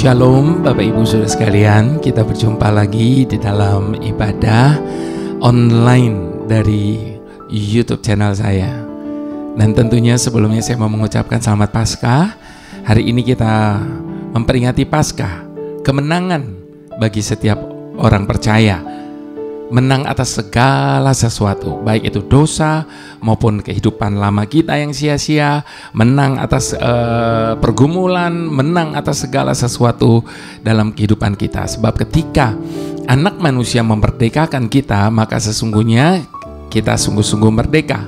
Shalom Bapak Ibu Saudara sekalian, kita berjumpa lagi di dalam ibadah online dari YouTube channel saya. Dan tentunya sebelumnya saya mau mengucapkan selamat Paskah. Hari ini kita memperingati Paskah, kemenangan bagi setiap orang percaya. Menang atas segala sesuatu, baik itu dosa maupun kehidupan lama kita yang sia-sia, menang atas pergumulan, menang atas segala sesuatu dalam kehidupan kita. Sebab ketika anak manusia memerdekakan kita, maka sesungguhnya kita sungguh-sungguh merdeka.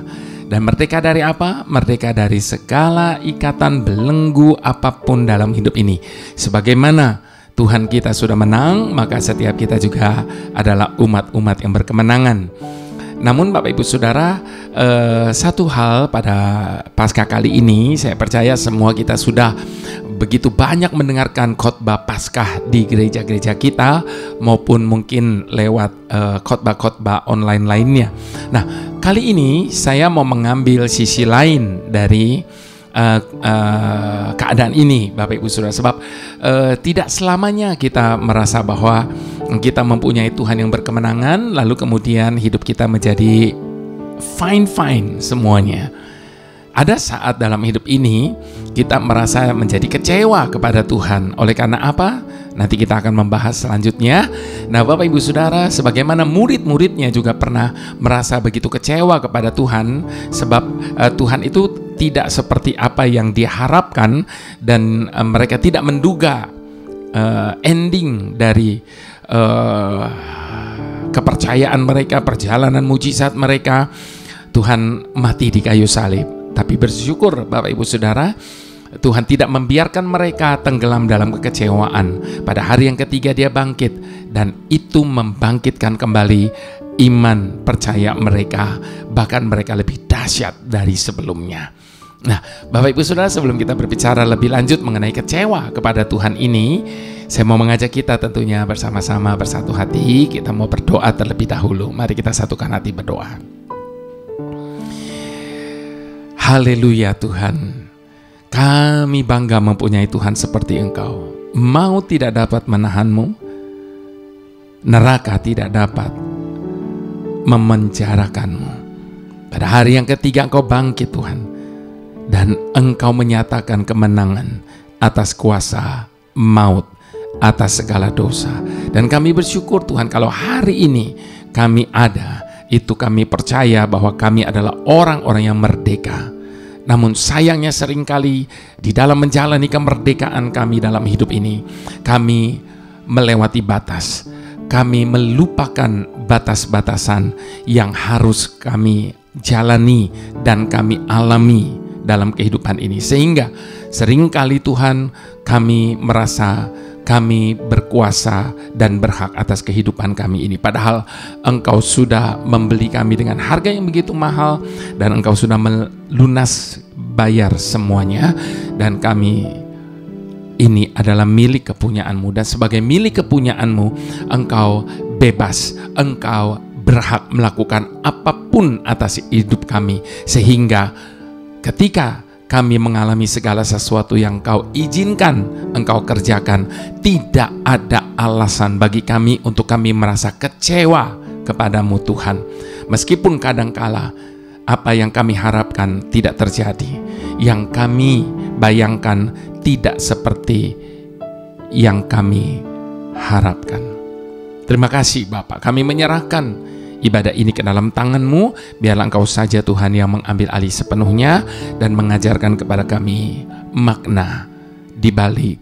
Dan merdeka dari apa? Merdeka dari segala ikatan belenggu apapun dalam hidup ini. Sebagaimana Tuhan kita sudah menang, maka setiap kita juga adalah umat-umat yang berkemenangan. Namun Bapak Ibu Saudara, satu hal pada Paskah kali ini, saya percaya semua kita sudah begitu banyak mendengarkan khotbah Paskah di gereja-gereja kita, maupun mungkin lewat khotbah-khotbah online lainnya. Nah, kali ini saya mau mengambil sisi lain dari keadaan ini, Bapak Ibu Saudara. Sebab tidak selamanya kita merasa bahwa kita mempunyai Tuhan yang berkemenangan, lalu kemudian hidup kita menjadi fine-fine semuanya. Ada saat dalam hidup ini kita merasa menjadi kecewa kepada Tuhan. Oleh karena apa? Nanti kita akan membahas selanjutnya. Nah, Bapak Ibu Saudara, sebagaimana murid-muridnya juga pernah merasa begitu kecewa kepada Tuhan, sebab Tuhan itu tidak seperti apa yang diharapkan, dan mereka tidak menduga ending dari kepercayaan mereka, perjalanan mujizat mereka. Tuhan mati di kayu salib. Tapi bersyukur Bapak Ibu Saudara, Tuhan tidak membiarkan mereka tenggelam dalam kekecewaan. Pada hari yang ketiga dia bangkit, dan itu membangkitkan kembali iman percaya mereka, bahkan mereka lebih dahsyat dari sebelumnya. Nah, Bapak Ibu Saudara, sebelum kita berbicara lebih lanjut mengenai kecewa kepada Tuhan ini, saya mau mengajak kita tentunya bersama-sama bersatu hati. Kita mau berdoa terlebih dahulu. Mari kita satukan hati berdoa. Haleluya Tuhan, kami bangga mempunyai Tuhan seperti Engkau. Maut tidak dapat menahanmu, neraka tidak dapat memenjarakanmu. Pada hari yang ketiga Engkau bangkit Tuhan, dan Engkau menyatakan kemenangan atas kuasa maut, atas segala dosa. Dan kami bersyukur Tuhan, kalau hari ini kami ada, itu kami percaya bahwa kami adalah orang-orang yang merdeka. Namun sayangnya seringkali di dalam menjalani kemerdekaan kami dalam hidup ini, kami melewati batas. Kami melupakan batas-batasan yang harus kami jalani dan kami alami dalam kehidupan ini. Sehingga seringkali Tuhan, kami merasa kami berkuasa dan berhak atas kehidupan kami ini. Padahal Engkau sudah membeli kami dengan harga yang begitu mahal, dan Engkau sudah melunas bayar semuanya. Dan kami ini adalah milik kepunyaan-Mu, dan sebagai milik kepunyaan-Mu, Engkau bebas, Engkau berhak melakukan apapun atas hidup kami. Sehingga ketika kami mengalami segala sesuatu yang Engkau izinkan, Engkau kerjakan, tidak ada alasan bagi kami untuk kami merasa kecewa kepadamu Tuhan. Meskipun kadangkala apa yang kami harapkan tidak terjadi, yang kami bayangkan tidak seperti yang kami harapkan. Terima kasih Bapak, kami menyerahkan ibadah ini ke dalam tangan-Mu. Biarlah Engkau saja Tuhan yang mengambil alih sepenuhnya dan mengajarkan kepada kami makna di balik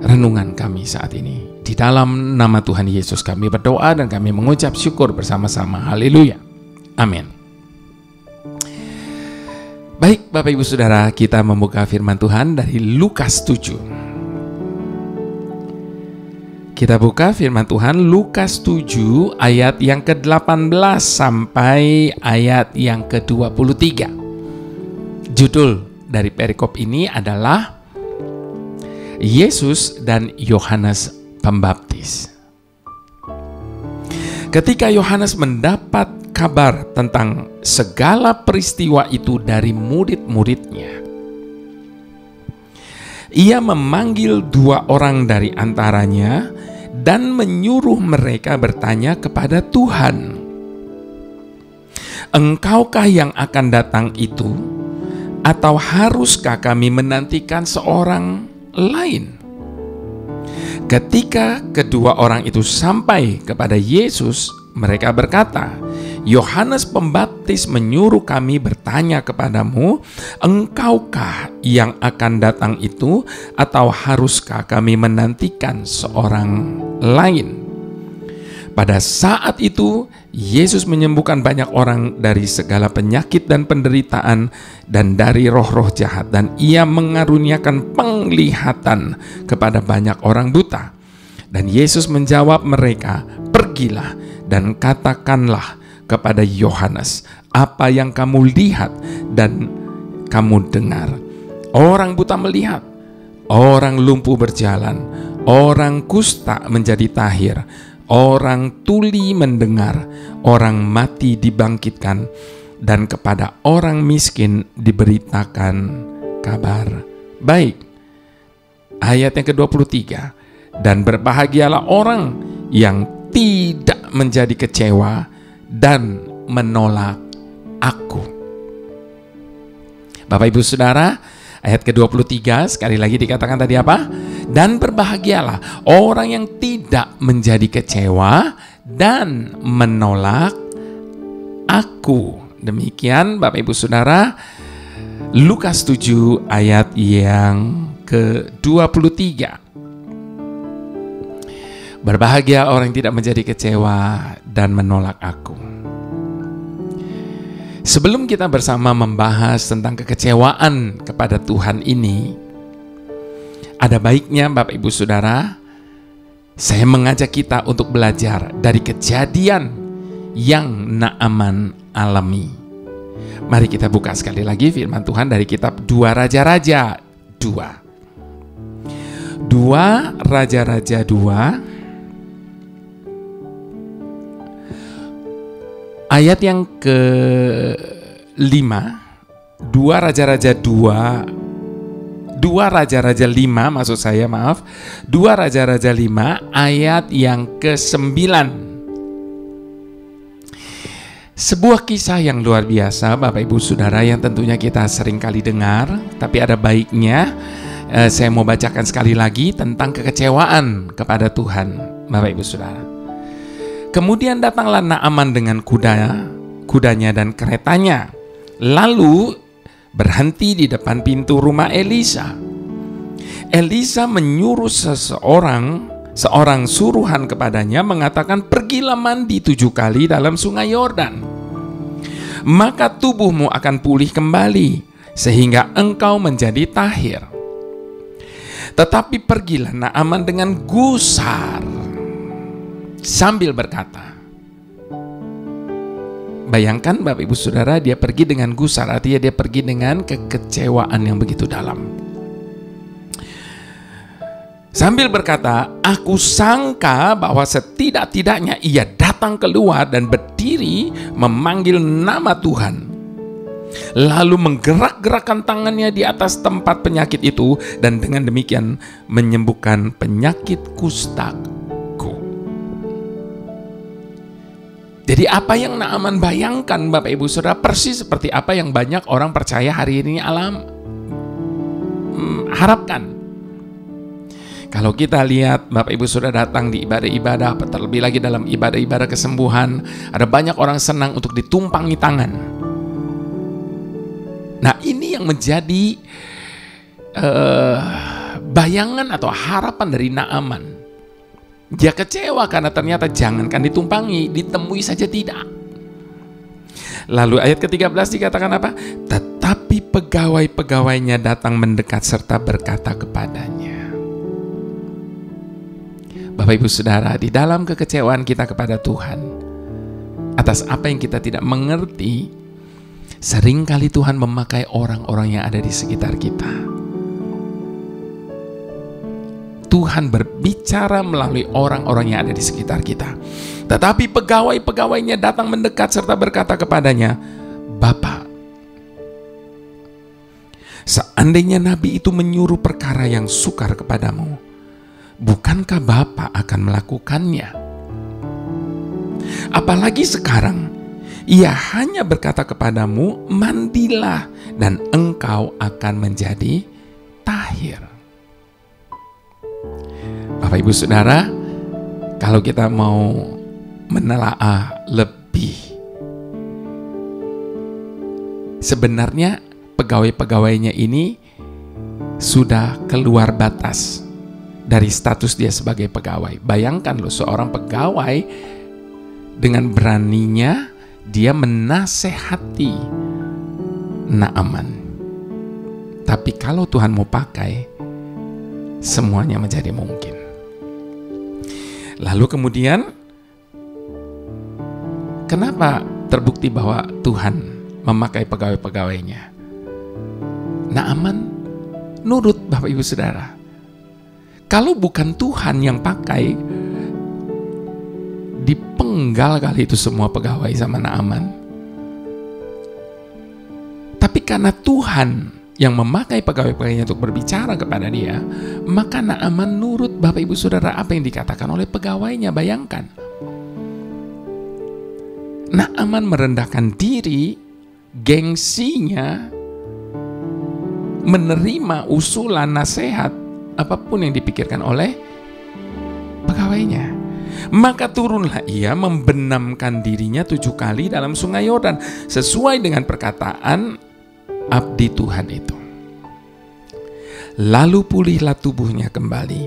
renungan kami saat ini. Di dalam nama Tuhan Yesus kami berdoa dan kami mengucap syukur bersama-sama. Haleluya. Amin. Baik Bapak Ibu Saudara, kita membuka firman Tuhan dari Lukas 7. Kita buka firman Tuhan Lukas 7 ayat yang ke-18 sampai ayat yang ke-23. Judul dari perikop ini adalah Yesus dan Yohanes Pembaptis. Ketika Yohanes mendapat kabar tentang segala peristiwa itu dari murid-muridnya, Ia memanggil 2 orang dari antaranya dan menyuruh mereka bertanya kepada Tuhan, "Engkaukah yang akan datang itu, atau haruskah kami menantikan seorang lain?" Ketika kedua orang itu sampai kepada Yesus, mereka berkata, "Yohanes Pembaptis menyuruh kami bertanya kepadamu, engkaukah yang akan datang itu, atau haruskah kami menantikan seorang lain?" Pada saat itu, Yesus menyembuhkan banyak orang dari segala penyakit dan penderitaan dan dari roh-roh jahat, dan ia mengaruniakan penglihatan kepada banyak orang buta. Dan Yesus menjawab mereka, "Pergilah dan katakanlah kepada Yohanes apa yang kamu lihat dan kamu dengar." Orang buta melihat, orang lumpuh berjalan, orang kusta menjadi tahir, orang tuli mendengar, orang mati dibangkitkan, dan kepada orang miskin diberitakan kabar baik. Ayat yang ke-23, "Dan berbahagialah orang yang tidak menjadi kecewa dan menolak aku." Bapak Ibu Saudara, ayat ke-23 sekali lagi dikatakan tadi apa? Dan berbahagialah orang yang tidak menjadi kecewa dan menolak aku. Demikian Bapak Ibu Saudara, Lukas 7 ayat yang ke-23. Berbahagia orang yang tidak menjadi kecewa dan menolak aku. Sebelum kita bersama membahas tentang kekecewaan kepada Tuhan ini, ada baiknya Bapak Ibu Saudara, saya mengajak kita untuk belajar dari kejadian yang Naaman alami. Mari kita buka sekali lagi firman Tuhan dari kitab 2 Raja-Raja 2. 2 Raja-Raja 2 ayat yang ke-5. 2 Raja-Raja 2 Raja-Raja 5 maksud saya, maaf. 2 Raja-Raja 5 ayat yang ke-9. Sebuah kisah yang luar biasa Bapak Ibu Saudara, yang tentunya kita sering kali dengar, tapi ada baiknya saya mau bacakan sekali lagi tentang kekecewaan kepada Tuhan, Bapak Ibu Saudara. Kemudian datanglah Naaman dengan kudanya dan keretanya, lalu berhenti di depan pintu rumah Elisa. Elisa menyuruh seorang suruhan kepadanya, mengatakan, "Pergilah mandi 7 kali dalam sungai Yordan, maka tubuhmu akan pulih kembali, sehingga engkau menjadi tahir." Tetapi pergilah Naaman dengan gusar sambil berkata, bayangkan Bapak Ibu Saudara, dia pergi dengan gusar, artinya dia pergi dengan kekecewaan yang begitu dalam. Sambil berkata, "Aku sangka bahwa setidak-tidaknya ia datang keluar dan berdiri memanggil nama Tuhan, lalu menggerak-gerakkan tangannya di atas tempat penyakit itu, dan dengan demikian menyembuhkan penyakit kustaku." Jadi apa yang Naaman bayangkan Bapak Ibu Saudara, persis seperti apa yang banyak orang percaya hari ini harapkan. Kalau kita lihat Bapak Ibu Saudara datang di ibadah-ibadah, terlebih lagi dalam ibadah-ibadah kesembuhan, ada banyak orang senang untuk ditumpangi tangan. Nah, ini yang menjadi bayangan atau harapan dari Naaman. Dia kecewa karena ternyata jangankan ditumpangi, ditemui saja tidak. Lalu ayat ke-13 dikatakan apa? Tetapi pegawai-pegawainya datang mendekat serta berkata kepadanya. Bapak Ibu Saudara, di dalam kekecewaan kita kepada Tuhan atas apa yang kita tidak mengerti, seringkali Tuhan memakai orang-orang yang ada di sekitar kita. Tuhan berbicara melalui orang-orang yang ada di sekitar kita. Tetapi pegawai-pegawainya datang mendekat serta berkata kepadanya, "Bapak, Seandainya nabi itu menyuruh perkara yang sukar kepadamu, bukankah Bapa akan melakukannya? Apalagi sekarang, ia hanya berkata kepadamu, mandilah dan engkau akan menjadi tahir. Bapak Ibu Saudara, kalau kita mau menelaah lebih, sebenarnya pegawai-pegawainya ini sudah keluar batas dari status dia sebagai pegawai. Bayangkan loh, seorang pegawai dengan beraninya dia menasehati Naaman. Tapi kalau Tuhan mau pakai, semuanya menjadi mungkin. Lalu kemudian, kenapa terbukti bahwa Tuhan memakai pegawai-pegawainya? Naaman nurut, Bapak Ibu Saudara. Kalau bukan Tuhan yang pakai, dipenggal kali itu semua pegawai sama Naaman. Tapi karena Tuhan yang memakai pegawai-pegawainya untuk berbicara kepada dia, maka Naaman nurut, Bapak Ibu Saudara, apa yang dikatakan oleh pegawainya. Bayangkan, Naaman merendahkan diri, gengsinya, menerima usulan, nasihat, apapun yang dipikirkan oleh pegawainya. Maka turunlah ia membenamkan dirinya 7 kali dalam sungai Yordan, sesuai dengan perkataan abdi Tuhan itu. Lalu pulihlah tubuhnya kembali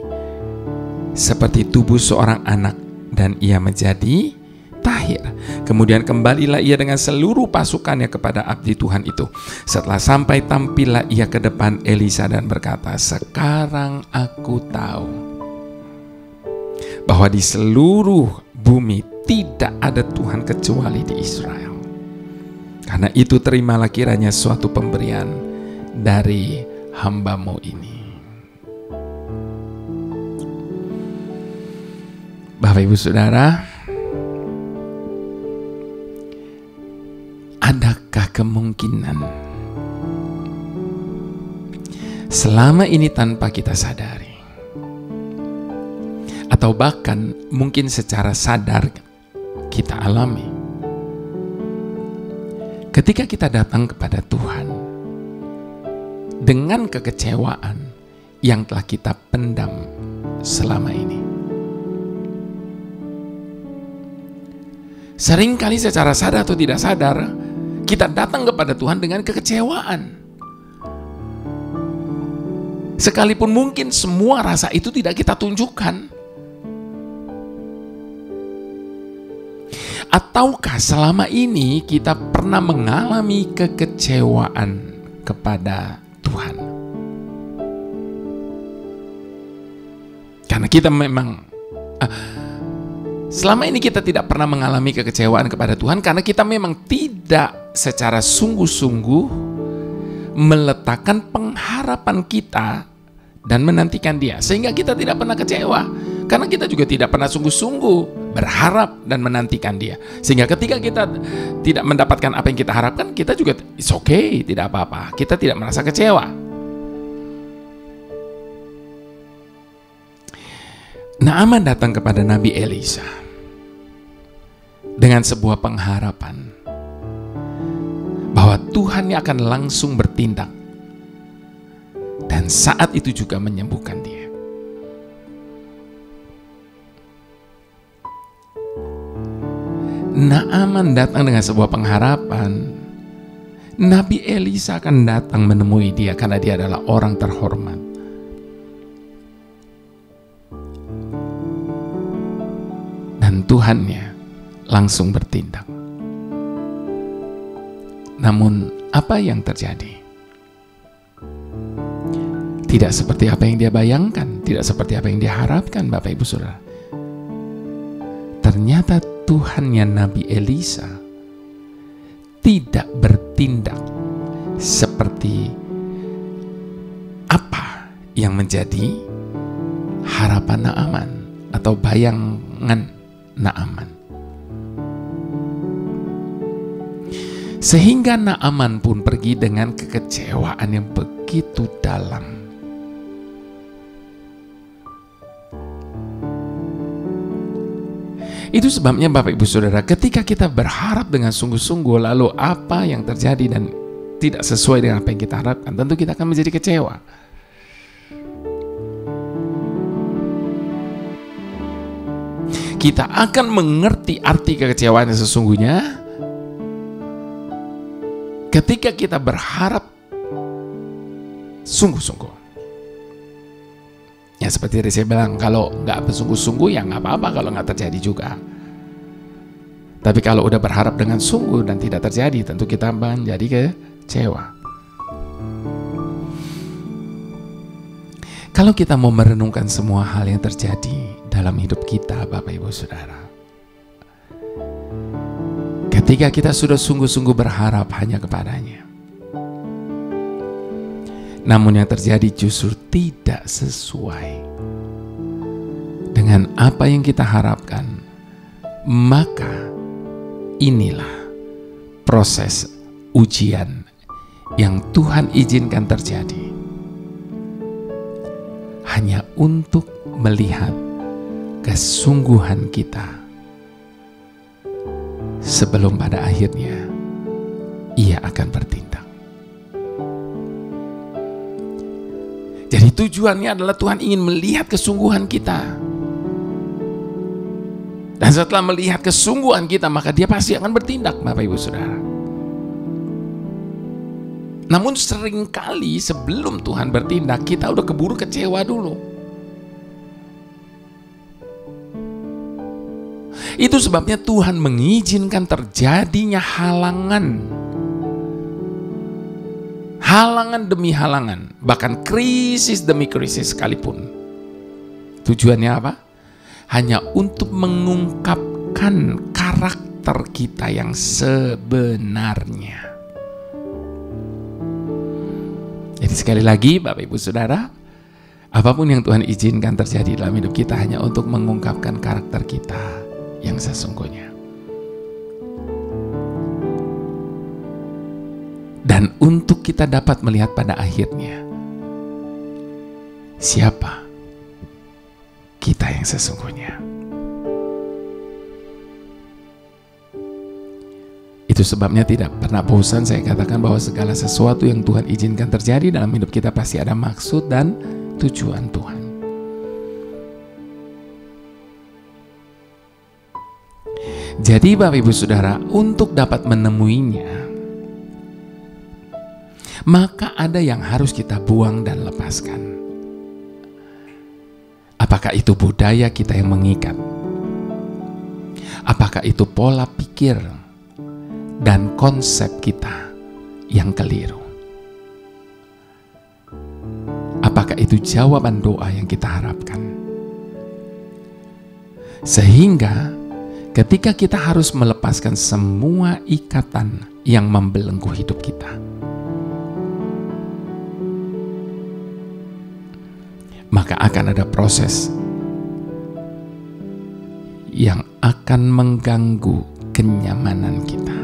seperti tubuh seorang anak, dan ia menjadi tahir. Kemudian kembalilah ia dengan seluruh pasukannya kepada abdi Tuhan itu. Setelah sampai, tampillah ia ke depan Elisa dan berkata, sekarang aku tahu bahwa di seluruh bumi tidak ada Tuhan kecuali di Israel. Karena itu terimalah kiranya suatu pemberian dari hamba-Mu ini. Bapak Ibu Saudara, adakah kemungkinan selama ini tanpa kita sadari, atau bahkan mungkin secara sadar kita alami, ketika kita datang kepada Tuhan dengan kekecewaan yang telah kita pendam selama ini? Seringkali secara sadar atau tidak sadar, kita datang kepada Tuhan dengan kekecewaan. Sekalipun mungkin semua rasa itu tidak kita tunjukkan. Ataukah selama ini kita pernah mengalami kekecewaan kepada Tuhan? Karena kita memang selama ini kita tidak pernah mengalami kekecewaan kepada Tuhan karena kita memang tidak secara sungguh-sungguh meletakkan pengharapan kita dan menantikan Dia, sehingga kita tidak pernah kecewa karena kita juga tidak pernah sungguh-sungguh berharap dan menantikan Dia, sehingga ketika kita tidak mendapatkan apa yang kita harapkan, kita juga it's okay, tidak apa-apa, kita tidak merasa kecewa. Naaman datang kepada Nabi Elisa dengan sebuah pengharapan bahwa Tuhan yang akan langsung bertindak dan saat itu juga menyembuhkan dia. Naaman datang dengan sebuah pengharapan Nabi Elisa akan datang menemui dia karena dia adalah orang terhormat. Dan Tuhannya langsung bertindak. Namun apa yang terjadi? Tidak seperti apa yang dia bayangkan, tidak seperti apa yang dia harapkan, Bapak Ibu Saudara. Ternyata Tuhannya Nabi Elisa tidak bertindak seperti apa yang menjadi harapan Naaman atau bayangan Naaman. Sehingga Naaman pun pergi dengan kekecewaan yang begitu dalam. Itu sebabnya Bapak Ibu Saudara, ketika kita berharap dengan sungguh-sungguh lalu apa yang terjadi dan tidak sesuai dengan apa yang kita harapkan, tentu kita akan menjadi kecewa. Kita akan mengerti arti kekecewaan yang sesungguhnya ketika kita berharap sungguh-sungguh. Ya seperti tadi saya bilang, kalau nggak bersungguh-sungguh ya nggak apa-apa kalau nggak terjadi juga. Tapi kalau udah berharap dengan sungguh dan tidak terjadi, tentu kita menjadi kecewa. Kalau kita mau merenungkan semua hal yang terjadi dalam hidup kita, Bapak Ibu Saudara, ketika kita sudah sungguh-sungguh berharap hanya kepadanya, namun yang terjadi justru tidak sesuai dengan apa yang kita harapkan, maka inilah proses ujian yang Tuhan izinkan terjadi, hanya untuk melihat kesungguhan kita sebelum pada akhirnya Ia akan bertindak. Jadi tujuannya adalah Tuhan ingin melihat kesungguhan kita. Dan setelah melihat kesungguhan kita, maka Dia pasti akan bertindak, Bapak Ibu Saudara. Namun seringkali sebelum Tuhan bertindak, kita udah keburu kecewa dulu. Itu sebabnya Tuhan mengizinkan terjadinya halangan. Halangan demi halangan, bahkan krisis demi krisis sekalipun. Tujuannya apa? Hanya untuk mengungkapkan karakter kita yang sebenarnya. Jadi sekali lagi Bapak Ibu Saudara, apapun yang Tuhan izinkan terjadi dalam hidup kita hanya untuk mengungkapkan karakter kita yang sesungguhnya. Dan untuk kita dapat melihat pada akhirnya siapa kita yang sesungguhnya. Itu sebabnya tidak pernah bosan saya katakan bahwa segala sesuatu yang Tuhan izinkan terjadi dalam hidup kita pasti ada maksud dan tujuan Tuhan. Jadi Bapak Ibu Saudara, untuk dapat menemuinya, maka ada yang harus kita buang dan lepaskan. Apakah itu budaya kita yang mengikat? Apakah itu pola pikir dan konsep kita yang keliru? Apakah itu jawaban doa yang kita harapkan? Sehingga ketika kita harus melepaskan semua ikatan yang membelenggu hidup kita, maka akan ada proses yang akan mengganggu kenyamanan kita.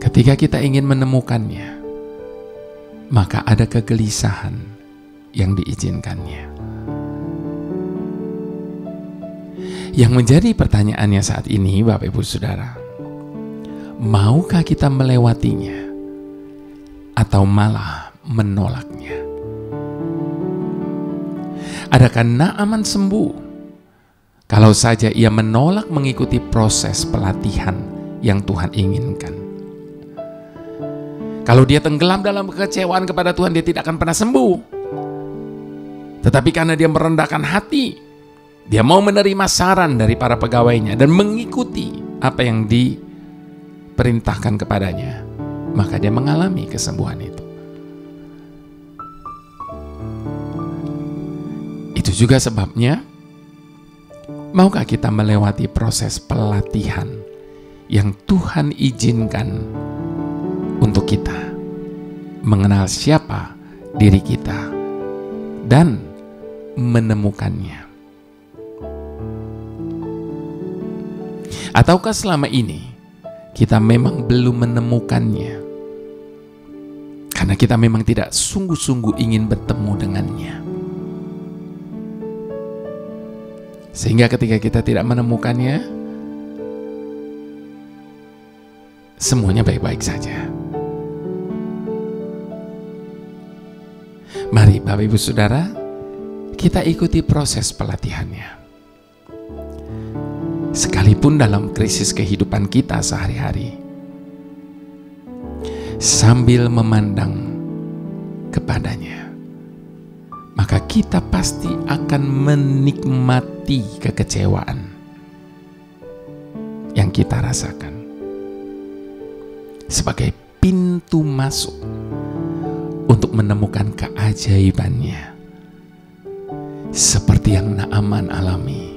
Ketika kita ingin menemukannya, maka ada kegelisahan yang diizinkannya. Yang menjadi pertanyaannya saat ini, Bapak Ibu Saudara, maukah kita melewatinya atau malah menolaknya? Adakah Naaman sembuh kalau saja ia menolak mengikuti proses pelatihan yang Tuhan inginkan? Kalau dia tenggelam dalam kekecewaan kepada Tuhan, dia tidak akan pernah sembuh. Tetapi karena dia merendahkan hati, dia mau menerima saran dari para pegawainya dan mengikuti apa yang diperintahkan kepadanya, maka dia mengalami kesembuhan itu. Itu juga sebabnya, maukah kita melewati proses pelatihan yang Tuhan izinkan untuk kita mengenal siapa diri kita dan menemukannya? Ataukah selama ini kita memang belum menemukannya, karena kita memang tidak sungguh-sungguh ingin bertemu dengannya. Sehingga ketika kita tidak menemukannya, semuanya baik-baik saja. Mari Bapak Ibu Saudara, kita ikuti proses pelatihannya. Sekalipun dalam krisis kehidupan kita sehari-hari, sambil memandang kepadanya, maka kita pasti akan menikmati kekecewaan yang kita rasakan sebagai pintu masuk untuk menemukan keajaibannya, seperti yang Naaman alami.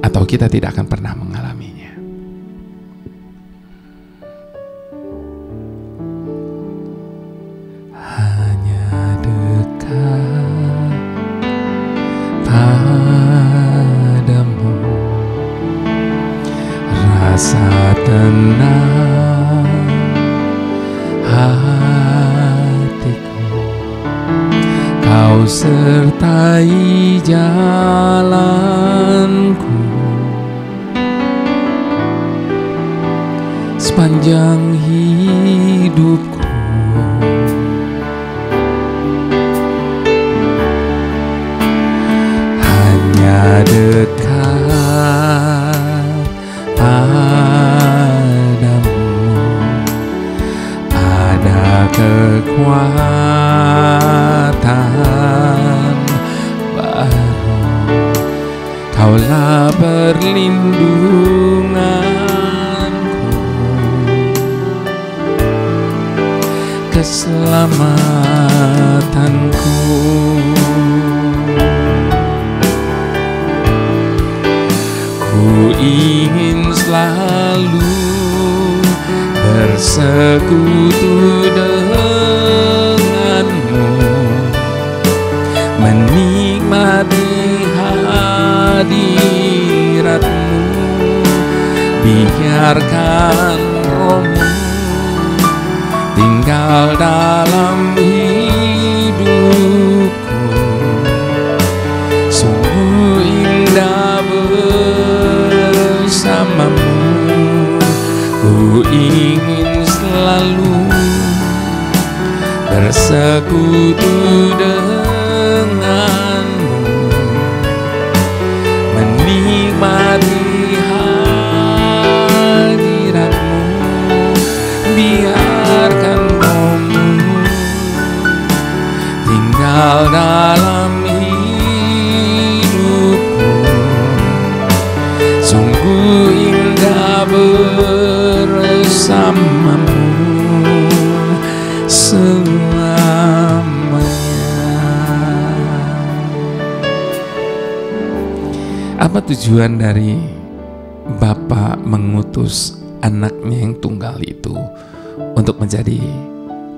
Atau kita tidak akan pernah mengalaminya. Hanya dekat padamu, rasa tenang hatiku, kau sertai jalanku sepanjang hidupku. Hanya dekat padamu ada kekuatan baru, kaulah perlindunganku, keselamatanku. Ku ingin selalu bersekutu denganmu, menikmati hadiratmu, biarkan rohmu tinggal dalam hidupku. Sungguh indah bersamamu, ku ingin selalu bersekutu denganmu, menikmati hadiratmu, biarkan rohmu tinggal dalam hidupku. Sungguh indah bersamamu selamanya. Apa tujuan dari Bapa mengutus anaknya yang tunggal itu untuk menjadi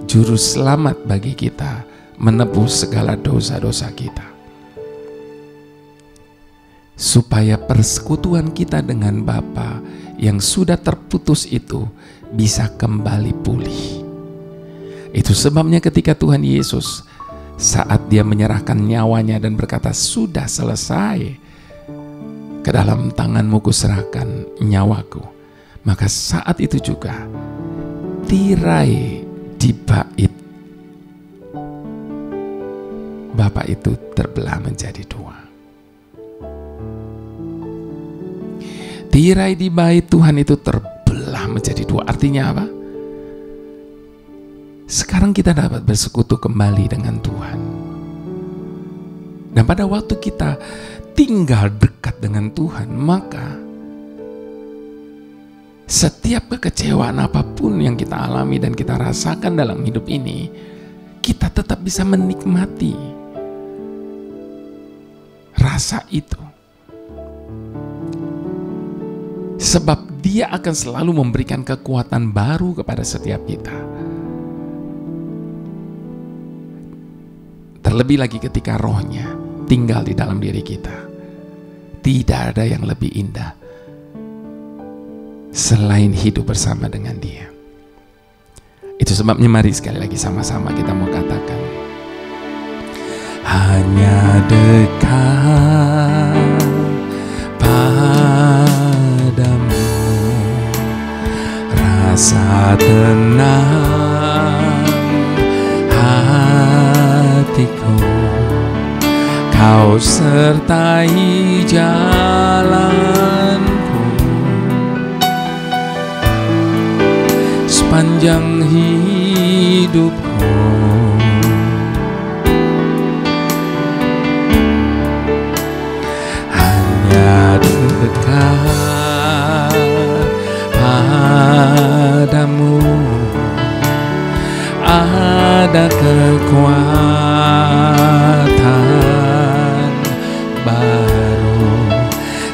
juru selamat bagi kita, menebus segala dosa-dosa kita, supaya persekutuan kita dengan Bapa yang sudah terputus itu bisa kembali pulih. Itu sebabnya ketika Tuhan Yesus saat dia menyerahkan nyawanya dan berkata, sudah selesai, ke dalam tanganmu kuserahkan nyawaku, maka saat itu juga tirai di bait Bapa itu terbelah menjadi dua. Tirai di bait Tuhan itu terbelah menjadi dua. Artinya apa? Sekarang kita dapat bersekutu kembali dengan Tuhan. Dan pada waktu kita tinggal dekat dengan Tuhan, maka setiap kekecewaan apapun yang kita alami dan kita rasakan dalam hidup ini, kita tetap bisa menikmati rasa itu. Sebab Dia akan selalu memberikan kekuatan baru kepada setiap kita. Terlebih lagi ketika rohnya tinggal di dalam diri kita. tidak ada yang lebih indah selain hidup bersama dengan Dia. Itu sebabnya mari sekali lagi sama-sama kita mau katakan, hanya dekat padamu rasa tenang hatiku, Kau sertai jalanku sepanjang hidupku. Hanya dekat padamu ada kekuatan baru,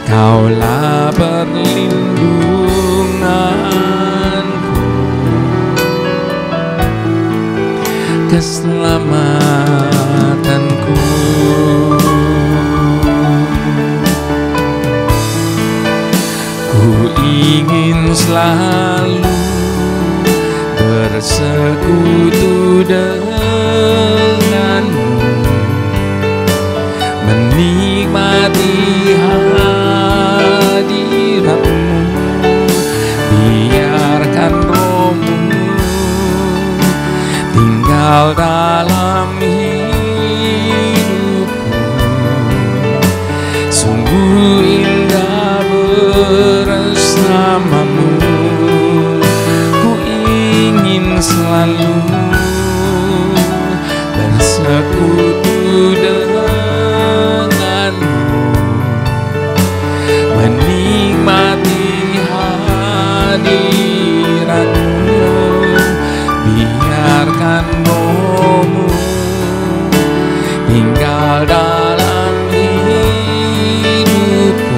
Kaulah perlindunganku, keselamatanku. Ku ingin selalu bersekutu denganmu, menikmati hadiratmu, biarkan rohmu tinggal dalam hidupku. Sungguh indah bersamamu, ku ingin selalu bersekutu denganmu, menikmati hadiratmu, biarkan rohmu tinggal dalam hidupku.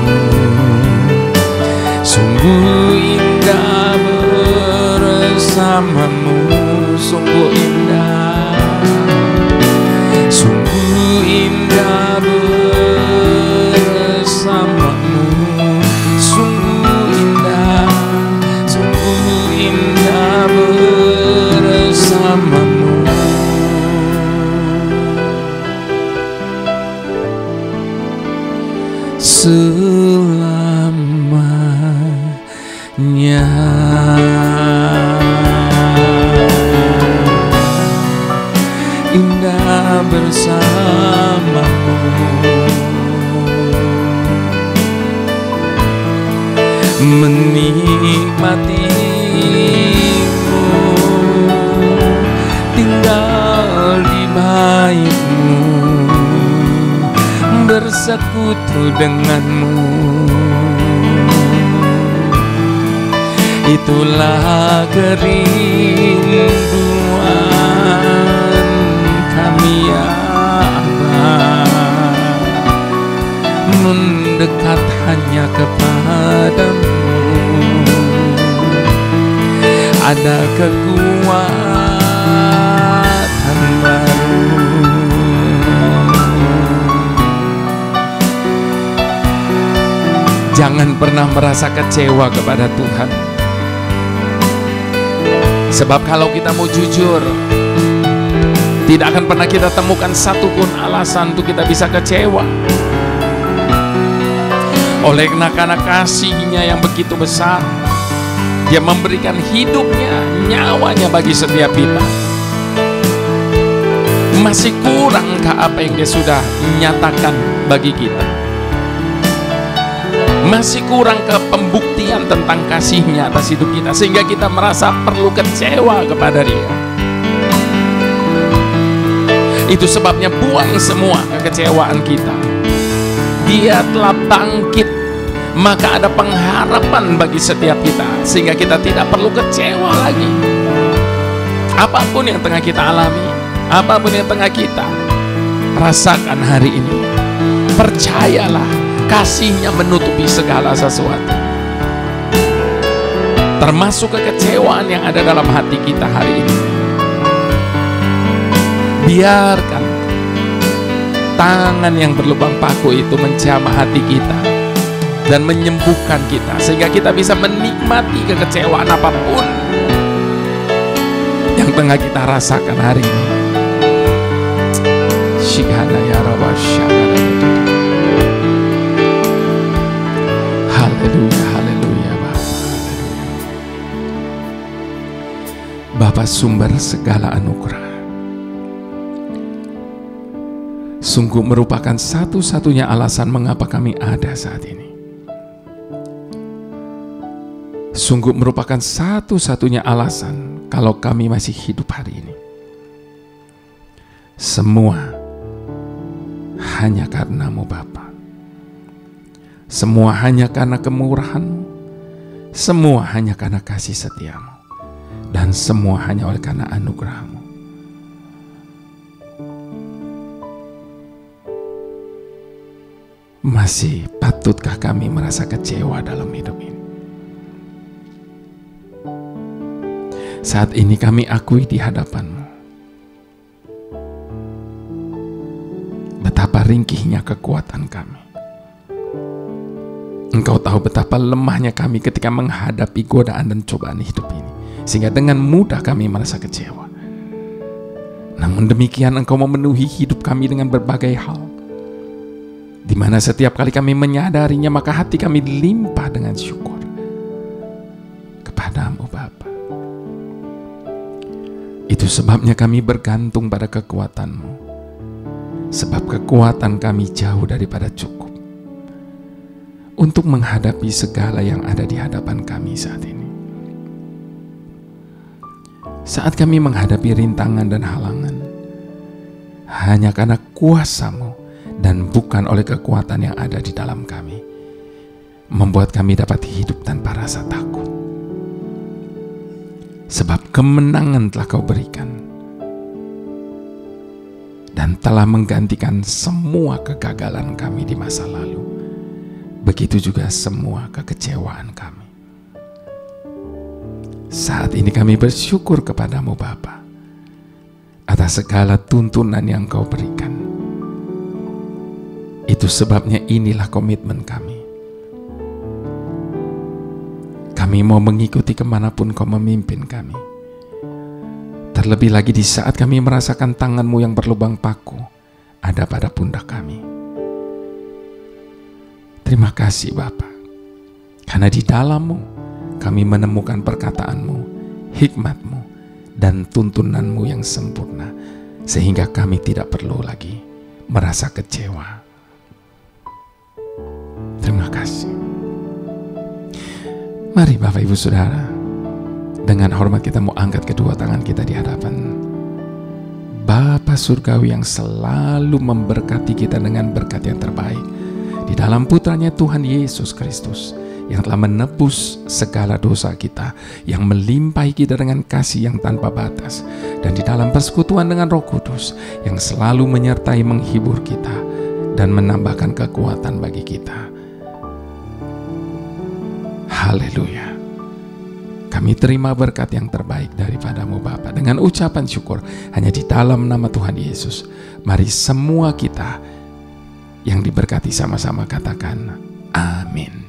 Sungguh indah bersamamu, sungguh indah, sungguh indah bersamamu, sungguh indah, sungguh indah bersamamu. Selamanya. Indah bersamamu, menikmatimu, tinggal di baitmu, bersekutu denganmu. Itulah kerinduan kami ya Bapa, mendekat hanya kepadamu. Ada kekuatan baru, jangan pernah merasa kecewa kepada Tuhan. Sebab kalau kita mau jujur, tidak akan pernah kita temukan satupun alasan untuk kita bisa kecewa. Oleh karena kasih-Nya yang begitu besar, Dia memberikan hidupnya, nyawanya bagi setiap kita. Masih kurangkah apa yang Dia sudah nyatakan bagi kita? Masih kurang ke pembuktian tentang kasih-Nya atas hidup kita, sehingga kita merasa perlu kecewa kepada Dia. Itu sebabnya buang semua kekecewaan kita. Dia telah bangkit, maka ada pengharapan bagi setiap kita, sehingga kita tidak perlu kecewa lagi. Apapun yang tengah kita alami, apapun yang tengah kita rasakan hari ini, percayalah, kasih-Nya menutupi segala sesuatu, termasuk kekecewaan yang ada dalam hati kita hari ini. Biarkan tangan yang berlubang paku itu menjamah hati kita, dan menyembuhkan kita, sehingga kita bisa menikmati kekecewaan apapun yang tengah kita rasakan hari ini. Haleluya, haleluya Bapa. Bapa sumber segala anugerah, sungguh merupakan satu-satunya alasan mengapa kami ada saat ini. Sungguh merupakan satu-satunya alasan kalau kami masih hidup hari ini. Semua hanya karena-Mu Bapa. Semua hanya karena kemurahan-Mu. Semua hanya karena kasih setia-Mu. Dan semua hanya oleh karena anugerah-Mu. Masih patutkah kami merasa kecewa dalam hidup ini? Saat ini kami akui di hadapan-Mu betapa ringkihnya kekuatan kami. Engkau tahu betapa lemahnya kami ketika menghadapi godaan dan cobaan hidup ini, sehingga dengan mudah kami merasa kecewa. Namun demikian Engkau memenuhi hidup kami dengan berbagai hal, di mana setiap kali kami menyadarinya, maka hati kami limpah dengan syukur kepada-Mu Bapa. Itu sebabnya kami bergantung pada kekuatan-Mu, sebab kekuatan kami jauh daripada cukup untuk menghadapi segala yang ada di hadapan kami saat ini. Saat kami menghadapi rintangan dan halangan, hanya karena kuasa-Mu dan bukan oleh kekuatan yang ada di dalam kami, membuat kami dapat hidup tanpa rasa takut. Sebab kemenangan telah Kau berikan dan telah menggantikan semua kegagalan kami di masa lalu. Begitu juga semua kekecewaan kami. Saat ini kami bersyukur kepada-Mu Bapa atas segala tuntunan yang Kau berikan. Itu sebabnya inilah komitmen kami. Kami mau mengikuti kemanapun Kau memimpin kami. Terlebih lagi di saat kami merasakan tangan-Mu yang berlubang paku ada pada pundak kami. Terima kasih Bapa, karena di dalam-Mu kami menemukan perkataan-Mu, hikmat-Mu, dan tuntunan-Mu yang sempurna, sehingga kami tidak perlu lagi merasa kecewa. Terima kasih. Mari Bapak Ibu Saudara, dengan hormat kita mau angkat kedua tangan kita di hadapan Bapa Surgawi yang selalu memberkati kita dengan berkat yang terbaik di dalam putranya Tuhan Yesus Kristus, yang telah menebus segala dosa kita, yang melimpahi kita dengan kasih yang tanpa batas, dan di dalam persekutuan dengan Roh Kudus yang selalu menyertai menghibur kita dan menambahkan kekuatan bagi kita. Haleluya. Kami terima berkat yang terbaik daripada-Mu Bapa dengan ucapan syukur hanya di dalam nama Tuhan Yesus. Mari semua kita yang diberkati sama-sama katakan amin.